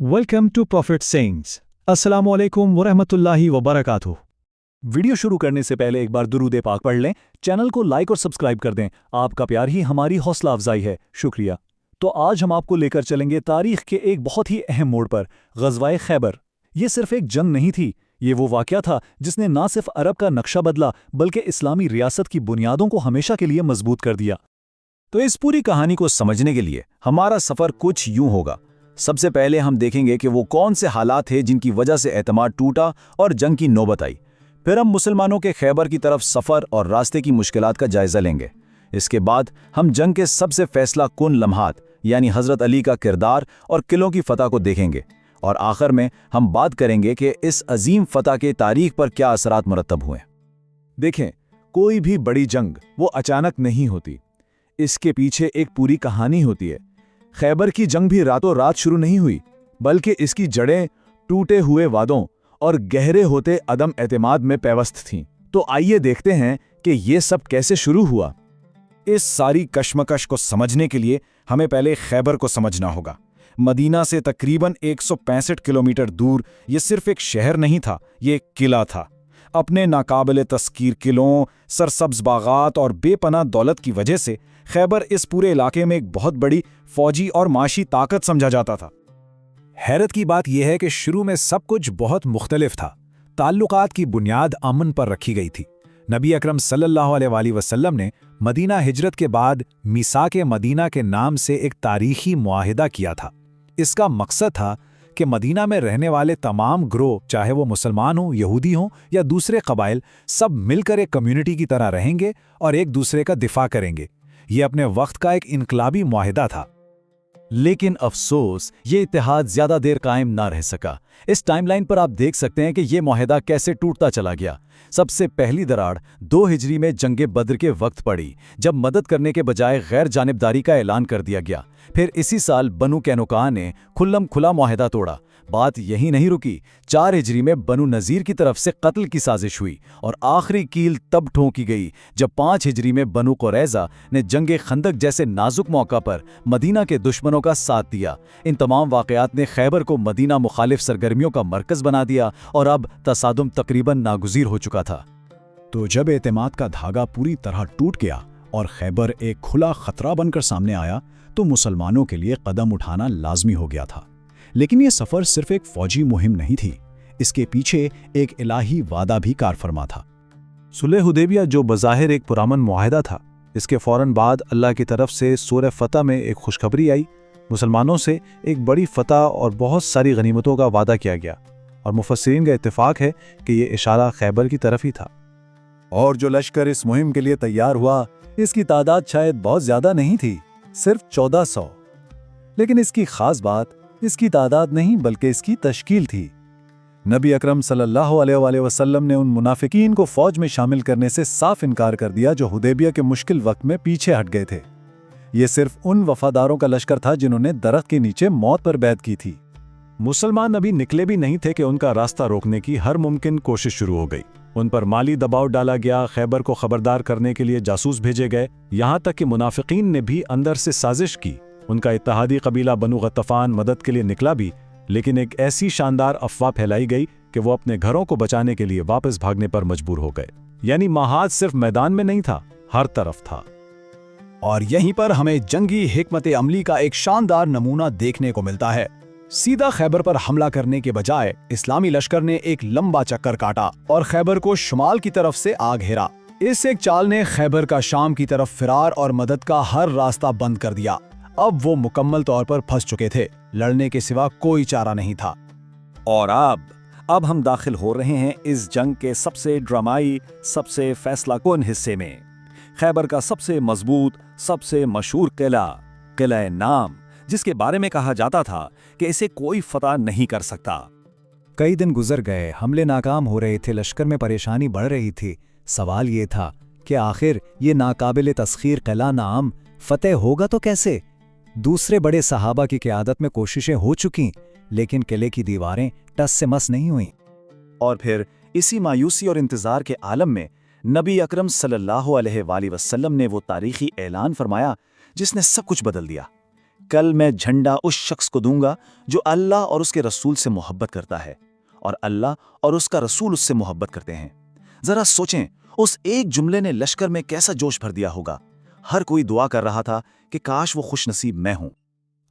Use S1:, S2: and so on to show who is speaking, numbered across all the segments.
S1: Welcome to profit sayings. अस्सलाम वालेकुम वरहमतुल्लाहि वबरकातुहू।
S2: वीडियो शुरू करने से पहले एक बार दुरूद पाक पढ़ लें, चैनल को लाइक और सब्सक्राइब कर दें। आपका प्यार ही हमारी हौसला अफजाई है, शुक्रिया। तो आज हम आपको लेकर चलेंगे तारीख के एक बहुत ही अहम मोड़ पर, ग़ज़वाए खैबर। ये सिर्फ एक जंग नहीं थी, ये वो वाक़या था जिसने ना सिर्फ अरब का नक्शा बदला बल्कि इस्लामी रियासत की बुनियादों को हमेशा के लिए मजबूत कर दिया।
S3: तो इस पूरी कहानी को समझने के लिए हमारा सफ़र कुछ यूं होगा। सबसे पहले हम देखेंगे कि वो कौन से हालात थे जिनकी वजह से एतमाद टूटा और जंग की नौबत आई। फिर हम मुसलमानों के खैबर की तरफ सफ़र और रास्ते की मुश्किलात का जायज़ा लेंगे। इसके बाद हम जंग के सबसे फैसला कुन लम्हात यानी हज़रत अली का किरदार और किलों की फ़तह को देखेंगे। और आखिर में हम बात करेंगे कि इस अजीम फ़तह के तारीख़ पर क्या असरात मुरतब हुए।
S2: देखें, कोई भी बड़ी जंग वो अचानक नहीं होती, इसके पीछे एक पूरी कहानी होती है। खैबर की जंग भी रातों रात शुरू नहीं हुई, बल्कि इसकी जड़ें टूटे हुए वादों और गहरे होते अदम एतमाद में पैवस्त थीं। तो आइए देखते हैं कि ये सब कैसे शुरू हुआ।
S3: इस सारी कश्मकश को समझने के लिए हमें पहले खैबर को समझना होगा। मदीना से तकरीबन 165 किलोमीटर दूर ये सिर्फ एक शहर नहीं था, ये एक किला था। अपने नाकाबिले तस्कीर किलों, सरसब्ज बागात और बेपनाह दौलत की वजह से खैबर इस पूरे इलाके में एक बहुत बड़ी फौजी और माशी ताकत समझा जाता था।
S2: हैरत की बात यह है कि शुरू में सब कुछ बहुत मुख्तलिफ था। ताल्लुकात की बुनियाद अमन पर रखी गई थी। नबी अकरम सल्लल्लाहु अलैहि वसल्लम ने मदीना हिजरत के बाद मीसाके मदीना के नाम से एक तारीखी मुआहिदा किया था। इसका मकसद था कि मदीना में रहने वाले तमाम ग्रोह, चाहे वो मुसलमान हों, यहूदी हों या दूसरे कबाइल, सब मिलकर एक कम्युनिटी की तरह रहेंगे और एक दूसरे का दिफा करेंगे। ये अपने वक्त का एक इनकलाबी मुआहिदा था।
S3: लेकिन अफसोस ये इत्तेहाद ज्यादा देर कायम ना रह सका। इस टाइमलाइन पर आप देख सकते हैं कि ये मुआहिदा कैसे टूटता चला गया। सबसे पहली दरार 2 हिजरी में जंगे बद्र के वक्त पड़ी, जब मदद करने के बजाय गैर जानिबदारी का ऐलान कर दिया गया। फिर इसी साल बनु कैनुका ने खुल्लम खुला मुआहिदा तोड़ा। बात यही नहीं रुकी, 4 हिजरी में बनु नज़ीर की तरफ से कत्ल की साजिश हुई और आखिरी कील तब ठोंकी गई जब 5 हिजरी में बनु कुरैज़ा ने जंगे खंदक जैसे नाजुक मौका पर मदीना के दुश्मनों का साथ दिया। इन तमाम वाक़यात ने खैबर को मदीना मुखालिफ सरगर्मियों का मरकज़ बना दिया और अब तसादुम तकरीबन नागुज़ीर हो चुका था।
S2: तो जब एतमाद का धागा पूरी तरह टूट गया और खैबर एक खुला खतरा बनकर सामने आया, तो मुसलमानों के लिए कदम उठाना लाजमी हो गया था। लेकिन ये सफ़र सिर्फ एक फौजी मुहिम नहीं थी, इसके पीछे एक इलाही वादा भी कार फरमा था।
S4: सुलह हुदैबिया, जो बज़ाहिर एक पुरअमन मुआहिदा था, इसके फ़ौरन बाद अल्लाह की तरफ से सूरह फ़तह में एक खुशखबरी आई। मुसलमानों से एक बड़ी फ़तह और बहुत सारी गनीमतों का वादा किया गया और मुफस्सिरीन का इत्तेफाक है कि ये इशारा खैबर की तरफ ही था।
S2: और जो लश्कर इस मुहिम के लिए तैयार हुआ, इसकी तादाद शायद बहुत ज़्यादा नहीं थी, सिर्फ 1400। लेकिन इसकी ख़ास बात इसकी तादाद नहीं बल्कि इसकी तश्कील थी। नबी अकरम सल्लल्लाहु अलैहि वसल्लम ने उन मुनाफिकीन को फ़ौज में शामिल करने से साफ इनकार कर दिया जो हुदैबिया के मुश्किल वक्त में पीछे हट गए थे। ये सिर्फ उन वफादारों का लश्कर था जिन्होंने दरख्त के नीचे मौत पर बैत की थी।
S4: मुसलमान अभी निकले भी नहीं थे कि उनका रास्ता रोकने की हर मुमकिन कोशिश शुरू हो गई। उन पर माली दबाव डाला गया, खैबर को खबरदार करने के लिए जासूस भेजे गए, यहाँ तक कि मुनाफिकीन ने भी अंदर से साजिश की। उनका इत्तेहादी कबीला बनु गत्तफान मदद के लिए निकला भी, लेकिन एक ऐसी शानदार अफवाह फैलाई गई कि वो अपने घरों को बचाने के लिए वापस भागने पर मजबूर हो गए। यानी महाज सिर्फ मैदान में नहीं था, हर तरफ था।
S2: और यहीं पर हमें जंगी हिकमत अमली का एक शानदार नमूना देखने को मिलता है। सीधा खैबर पर हमला करने के बजाय इस्लामी लश्कर ने एक लंबा चक्कर काटा और खैबर को शुमाल की तरफ से आ घेरा। इस एक चाल ने खैबर का शाम की तरफ फिरार और मदद का हर रास्ता बंद कर दिया। अब वो मुकम्मल तौर पर फंस चुके थे, लड़ने के सिवा कोई चारा नहीं था।
S3: और अब हम दाखिल हो रहे हैं इस जंग के सबसे ड्रामाई, सबसे फैसला कुन हिस्से में। खैबर का सबसे मजबूत, सबसे मशहूर किला नाम, जिसके बारे में कहा जाता था कि इसे कोई फतह नहीं कर सकता।
S2: कई दिन गुजर गए, हमले नाकाम हो रहे थे, लश्कर में परेशानी बढ़ रही थी। सवाल ये था कि आखिर ये नाकाबिले तस्खीर किला नाम फतेह होगा तो कैसे। दूसरे बड़े सहाबा की क़यादत में कोशिशें हो चुकीं, लेकिन किले की दीवारें टस से मस नहीं हुईं।
S3: और फिर इसी मायूसी और इंतज़ार के आलम में नबी अकरम सल्लल्लाहु अलैहि वसल्लम ने वो तारीखी ऐलान फरमाया जिसने सब कुछ बदल दिया। کل میں جھنڈا اس شخص کو دوں گا جو اللہ اور اس کے رسول سے محبت کرتا ہے اور اللہ اور اس کا رسول اس سے محبت کرتے ہیں۔ ذرا سوچیں، اس ایک جملے نے لشکر میں کیسا جوش بھر دیا ہوگا۔ ہر کوئی دعا کر رہا تھا کہ کاش وہ خوش نصیب میں ہوں۔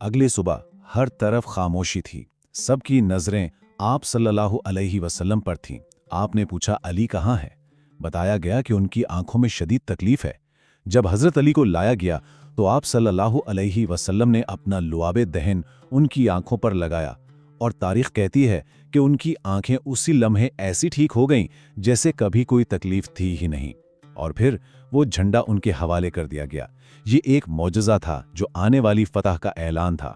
S2: اگلی صبح ہر طرف خاموشی تھی، سب کی نظریں آپ صلی اللہ علیہ وسلم پر تھیں۔ آپ نے پوچھا علی کہاں ہے؟ بتایا گیا کہ ان کی آنکھوں میں شدید تکلیف ہے۔ جب حضرت علی کو لایا گیا تو آپ صلی اللہ علیہ وسلم نے اپنا لعاب دہن ان کی آنکھوں پر لگایا، اور تاریخ کہتی ہے کہ ان کی آنکھیں اسی لمحے ایسی ٹھیک ہو گئیں جیسے کبھی کوئی تکلیف تھی ہی نہیں، اور پھر وہ جھنڈا ان کے حوالے کر دیا گیا۔ یہ ایک معجزہ تھا جو آنے والی فتح کا اعلان تھا۔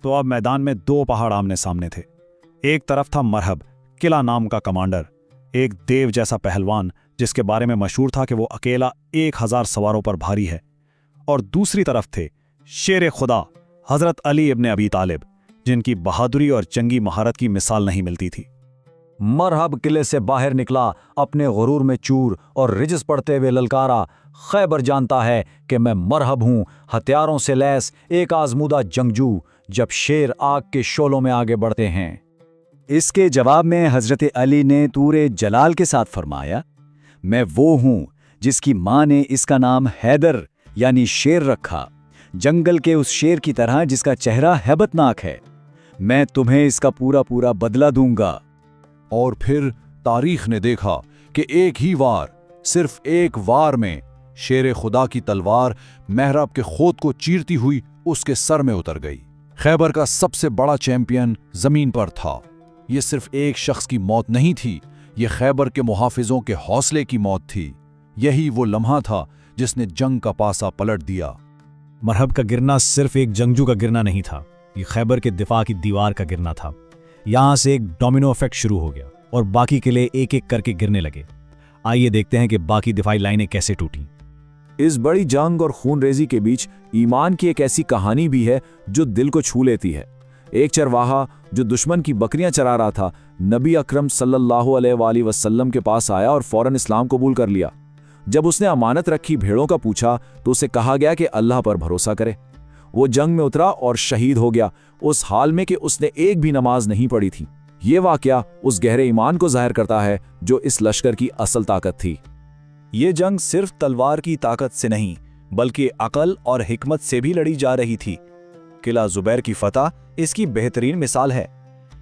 S4: تو اب میدان میں دو پہاڑ آمنے سامنے تھے۔ ایک طرف تھا مرہب، قلعہ نام کا کمانڈر، ایک دیو جیسا پہلوان جس کے بارے میں مشہور تھا کہ وہ اکیلا 1000 سواروں پر بھاری ہے، اور دوسری طرف تھے شیر خدا حضرت علی ابن ابی طالب، جن کی بہادری اور جنگی مہارت کی مثال نہیں ملتی تھی۔
S3: مرہب قلعے سے باہر نکلا، اپنے غرور میں چور اور رجس پڑھتے ہوئے للکارا، خیبر جانتا ہے کہ میں مرہب ہوں، ہتھیاروں سے لیس ایک آزمودہ جنگجو، جب شیر آگ کے شعلوں میں آگے بڑھتے ہیں۔ اس کے جواب میں حضرت علی نے طور جلال کے ساتھ فرمایا، میں وہ ہوں جس کی ماں نے اس کا نام حیدر یعنی شیر رکھا، جنگل کے اس شیر کی طرح جس کا چہرہ ہیبت ناک ہے۔ میں تمہیں اس کا پورا بدلہ دوں گا۔
S2: اور پھر تاریخ نے دیکھا کہ ایک ہی وار، صرف ایک وار میں شیر خدا کی تلوار محراب کے خود کو چیرتی ہوئی اس کے سر میں اتر گئی۔ خیبر کا سب سے بڑا چیمپئن زمین پر تھا۔ یہ صرف ایک شخص کی موت نہیں تھی، یہ خیبر کے محافظوں کے حوصلے کی موت تھی۔ یہی وہ لمحہ تھا جس نے جنگ کا پاسا پلٹ دیا۔
S5: مرہب کا گرنا صرف ایک جنگجو کا گرنا نہیں تھا، یہ خیبر کے دفاع کی دیوار کا گرنا تھا۔ یہاں سے ایک ڈومینو ایفیکٹ شروع ہو گیا اور باقی قلعے ایک ایک کر کے گرنے لگے۔ آئیے دیکھتے ہیں کہ باقی دفاعی لائنیں کیسے ٹوٹیں۔
S3: اس بڑی جنگ اور خون ریزی کے بیچ ایمان کی ایک ایسی کہانی بھی ہے جو دل کو چھو لیتی ہے۔ ایک چرواہا جو دشمن کی بکریاں چرا رہا تھا، نبی اکرم صلی اللہ علیہ وآلہ وسلم کے پاس آیا اور فوراً اسلام قبول کر لیا۔ جب اس نے امانت رکھی بھیڑوں کا پوچھا تو اسے کہا گیا کہ اللہ پر بھروسہ کرے۔ وہ جنگ میں اترا اور شہید ہو گیا، اس حال میں کہ اس نے ایک بھی نماز نہیں پڑھی تھی۔ یہ واقعہ اس گہرے ایمان کو ظاہر کرتا ہے جو اس لشکر کی اصل طاقت تھی۔
S5: یہ جنگ صرف تلوار کی طاقت سے نہیں بلکہ عقل اور حکمت سے بھی لڑی جا رہی تھی۔ قلعہ زبیر کی فتح اس کی بہترین مثال ہے۔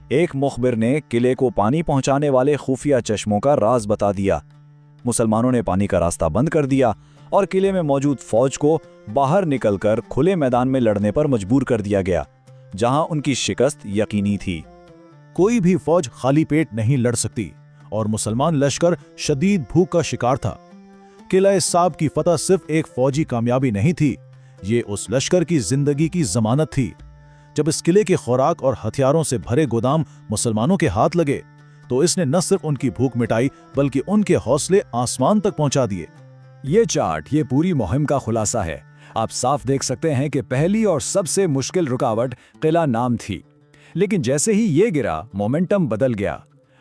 S5: ایک مخبر نے قلعے کو پانی پہنچانے والے خفیہ چشموں کا راز بتا دیا۔ مسلمانوں نے پانی کا راستہ بند کر دیا اور قلعے میں موجود فوج کو باہر نکل کر کھلے میدان میں لڑنے پر مجبور کر دیا گیا، جہاں ان کی شکست یقینی تھی۔
S6: کوئی بھی فوج خالی پیٹ نہیں لڑ سکتی اور مسلمان لشکر شدید بھوک کا شکار تھا۔ قلعہ صاب کی فتح صرف ایک فوجی کامیابی نہیں تھی، یہ اس لشکر کی زندگی کی ضمانت تھی۔ جب اس قلعے کے خوراک اور ہتھیاروں سے بھرے گودام مسلمانوں کے ہاتھ لگے تو اس نے نہ صرف ان کی بھوک مٹائی بلکہ ان کے حوصلے آسمان تک پہنچا دیے۔
S3: یہ چارٹ یہ پوری مہم کا خلاصہ ہے۔ آپ صاف دیکھ سکتے ہیں کہ پہلی اور سب سے مشکل رکاوٹ قلعہ نام تھی، لیکن جیسے ہی یہ گرا مومنٹم بدل گیا۔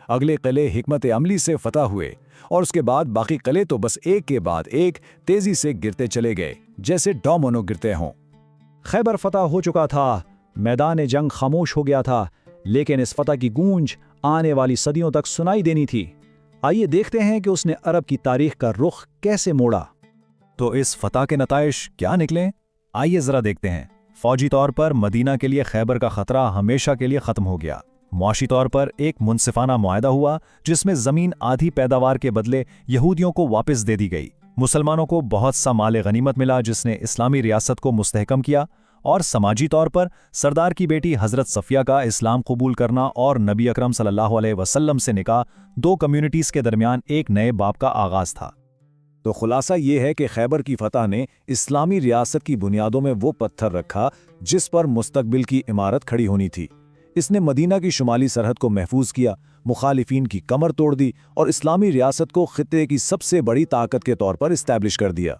S3: اگلے قلعے حکمت عملی سے فتح ہوئے اور اس کے بعد باقی قلعے تو بس ایک کے بعد ایک تیزی سے گرتے چلے گئے، جیسے ڈومینو گرتے ہوں۔
S5: خیبر فتح ہو چکا تھا، میدان جنگ خاموش ہو گیا تھا، لیکن اس فتح کی گونج آنے والی صدیوں تک سنائی دینی تھی۔ آئیے دیکھتے ہیں کہ اس نے عرب کی تاریخ کا رخ کیسے موڑا۔
S4: تو اس فتح کے نتائج کیا نکلے؟ آئیے ذرا دیکھتے ہیں۔ فوجی طور پر مدینہ کے لیے خیبر کا خطرہ ہمیشہ کے لیے ختم ہو گیا۔ معاشی طور پر ایک منصفانہ معاہدہ ہوا جس میں زمین آدھی پیداوار کے بدلے یہودیوں کو واپس دے دی گئی۔ مسلمانوں کو بہت سا مال غنیمت ملا جس نے اسلامی ریاست کو مستحکم کیا، اور سماجی طور پر سردار کی بیٹی حضرت صفیہ کا اسلام قبول کرنا اور نبی اکرم صلی اللہ علیہ وسلم سے نکاح دو کمیونٹیز کے درمیان ایک نئے باب کا آغاز تھا۔
S3: تو خلاصہ یہ ہے کہ خیبر کی فتح نے اسلامی ریاست کی بنیادوں میں وہ پتھر رکھا جس پر مستقبل کی عمارت کھڑی ہونی تھی۔ اس نے مدینہ کی شمالی سرحد کو محفوظ کیا، مخالفین کی کمر توڑ دی اور اسلامی ریاست کو خطے کی سب سے بڑی طاقت کے طور پر اسٹیبلش کر دیا۔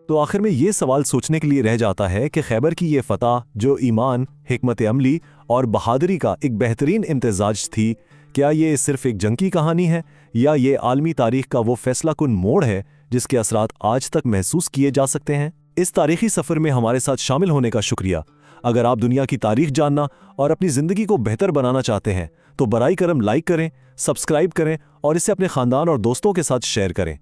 S7: تو آخر میں یہ سوال سوچنے کے لیے رہ جاتا ہے کہ خیبر کی یہ فتح جو ایمان، حکمت عملی اور بہادری کا ایک بہترین امتزاج تھی، کیا یہ صرف ایک جنگ کی کہانی ہے یا یہ عالمی تاریخ کا وہ فیصلہ کن موڑ ہے جس کے اثرات آج تک محسوس کیے جا سکتے ہیں؟ اس تاریخی سفر میں ہمارے ساتھ شامل ہونے کا شکریہ۔ अगर आप दुनिया की तारीख जानना और अपनी ज़िंदगी को बेहतर बनाना चाहते हैं तो बराई करम लाइक करें, सब्सक्राइब करें और इसे अपने ख़ानदान और दोस्तों के साथ शेयर करें।